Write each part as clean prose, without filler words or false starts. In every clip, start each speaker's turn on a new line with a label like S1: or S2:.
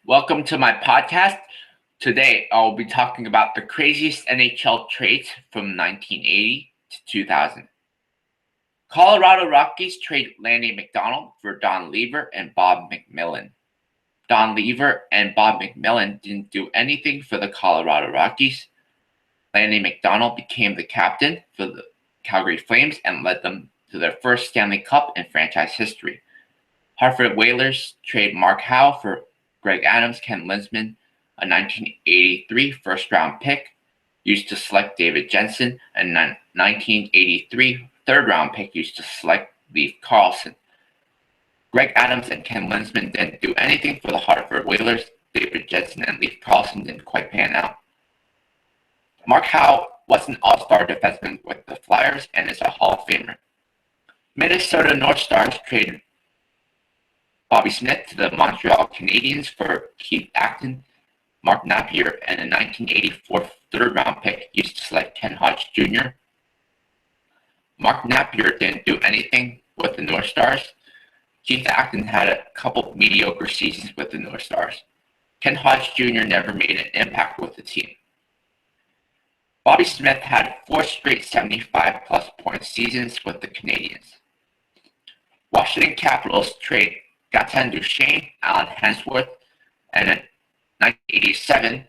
S1: Welcome to my podcast. Today, I'll be talking about the craziest NHL trades from 1980 to 2000. Colorado Rockies trade Lanny McDonald for Don Lever and Bob McMillan. Don Lever and Bob McMillan didn't do anything for the Colorado Rockies. Lanny McDonald became the captain for the Calgary Flames and led them to their first Stanley Cup in franchise history. Hartford Whalers trade Mark Howe for Greg Adams, Ken Linseman, a 1983 first-round pick used to select David Jensen, and a 1983 third-round pick used to select Leif Carlson. Greg Adams and Ken Linseman didn't do anything for the Hartford Whalers. David Jensen and Leif Carlson didn't quite pan out. Mark Howe was an all-star defenseman with the Flyers and is a Hall of Famer. Minnesota North Stars traded Bobby Smith to the Montreal Canadiens for Keith Acton, Mark Napier, and a 1984 third-round pick used to select Ken Hodge Jr. Mark Napier didn't do anything with the North Stars. Keith Acton had a couple mediocre seasons with the North Stars. Ken Hodge Jr. never made an impact with the team. Bobby Smith had 4 straight 75-plus point seasons with the Canadiens. Washington Capitals trade Gaetan Duchesne, Alan Hensworth, and a 1987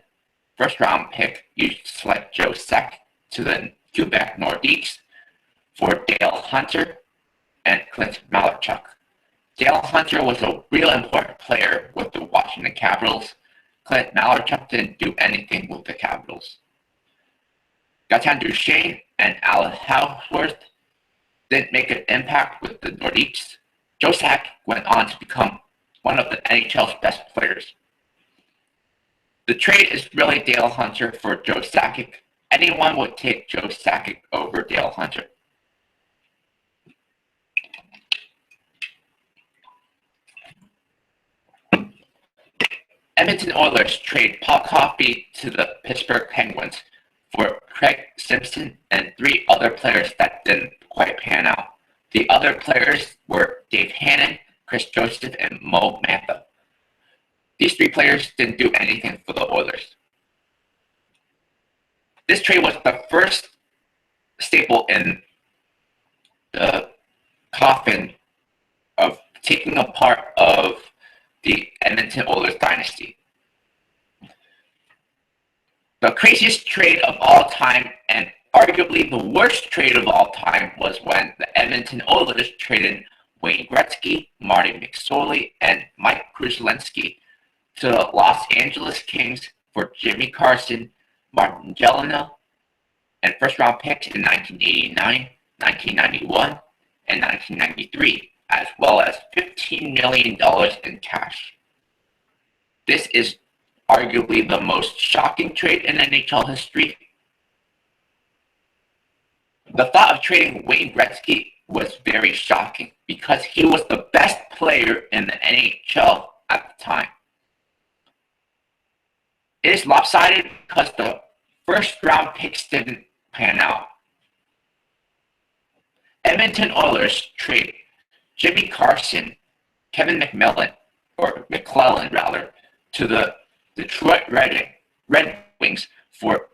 S1: first-round pick used to select Joe Sakic to the Quebec Nordiques for Dale Hunter and Clint Malarchuk. Dale Hunter was a real important player with the Washington Capitals. Clint Malarchuk didn't do anything with the Capitals. Gaetan Duchesne and Alan Hensworth didn't make an impact with the Nordiques. Joe Sakic went on to become one of the NHL's best players. The trade is really Dale Hunter for Joe Sakic. Anyone would take Joe Sakic over Dale Hunter. Edmonton Oilers trade Paul Coffey to the Pittsburgh Penguins for Craig Simpson and 3 other players that didn't quite pan out. The other players were Dave Hannon, Chris Joseph, and Mo Mantha. These 3 players didn't do anything for the Oilers. This trade was the first staple in the coffin of taking apart of the Edmonton Oilers dynasty. The craziest trade of all time and arguably the worst trade of all time was when the Edmonton Oilers traded Wayne Gretzky, Marty McSorley, and Mike Krushelnyski to the Los Angeles Kings for Jimmy Carson, Martin Gelinas, and first-round picks in 1989, 1991, and 1993, as well as $15 million in cash. This is arguably the most shocking trade in NHL history. The thought of trading Wayne Gretzky was very shocking because he was the best player in the NHL at the time. It is lopsided because the first round picks didn't pan out. Edmonton Oilers trade Jimmy Carson, Kevin McClellan, to the Detroit Red Wings for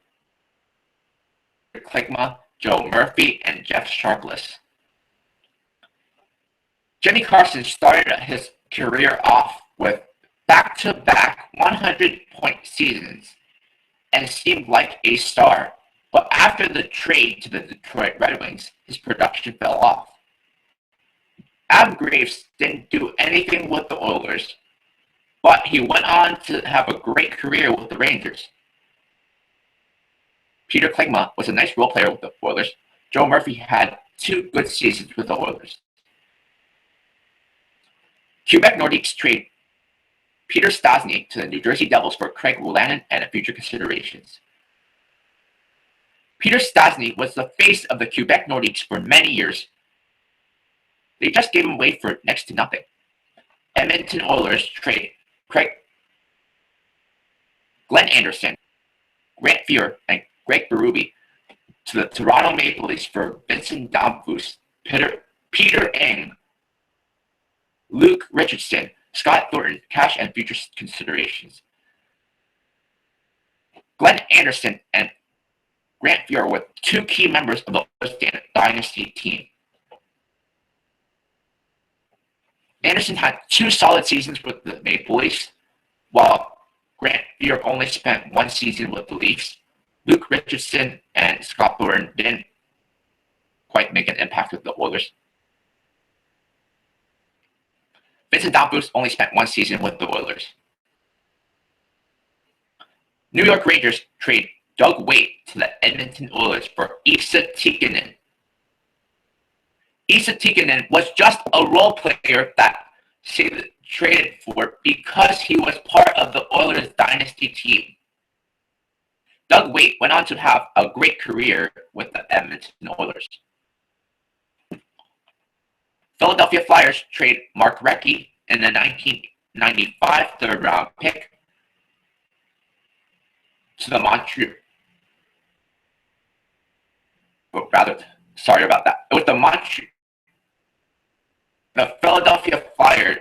S1: Klingma, Joe Murphy, and Jeff Sharpless. Jimmy Carson started his career off with back-to-back 100-point seasons and seemed like a star, but after the trade to the Detroit Red Wings, his production fell off. Adam Graves didn't do anything with the Oilers, but he went on to have a great career with the Rangers. Peter Klingma was a nice role player with the Oilers. Joe Murphy had 2 good seasons with the Oilers. Quebec Nordiques trade Peter Stastny to the New Jersey Devils for Craig Wolanin and future considerations. Peter Stastny was the face of the Quebec Nordiques for many years. They just gave him away for next to nothing. Edmonton Oilers trade Glenn Anderson, Grant Fuhr, and Greg Berube to the Toronto Maple Leafs for Vincent Damphousse, Peter Eng, Luke Richardson, Scott Thornton, cash and future considerations. Glenn Anderson and Grant Fuhr were two key members of the Oilers dynasty team. Anderson had 2 solid seasons with the Maple Leafs, while Grant Fuhr only spent 1 season with the Leafs. Luke Richardson and Scott Thornton didn't quite make an impact with the Oilers. Vincent Damphousse only spent 1 season with the Oilers. New York Rangers trade Doug Weight to the Edmonton Oilers for Esa Tikkanen. Esa Tikkanen was just a role player that Sid traded for because he was part of the Oilers dynasty team. Doug Weight went on to have a great career with the Edmonton Oilers. Philadelphia Flyers trade Mark Recchi in the 1995 third-round pick to the Montreal. Sorry about that. It was the Philadelphia Flyers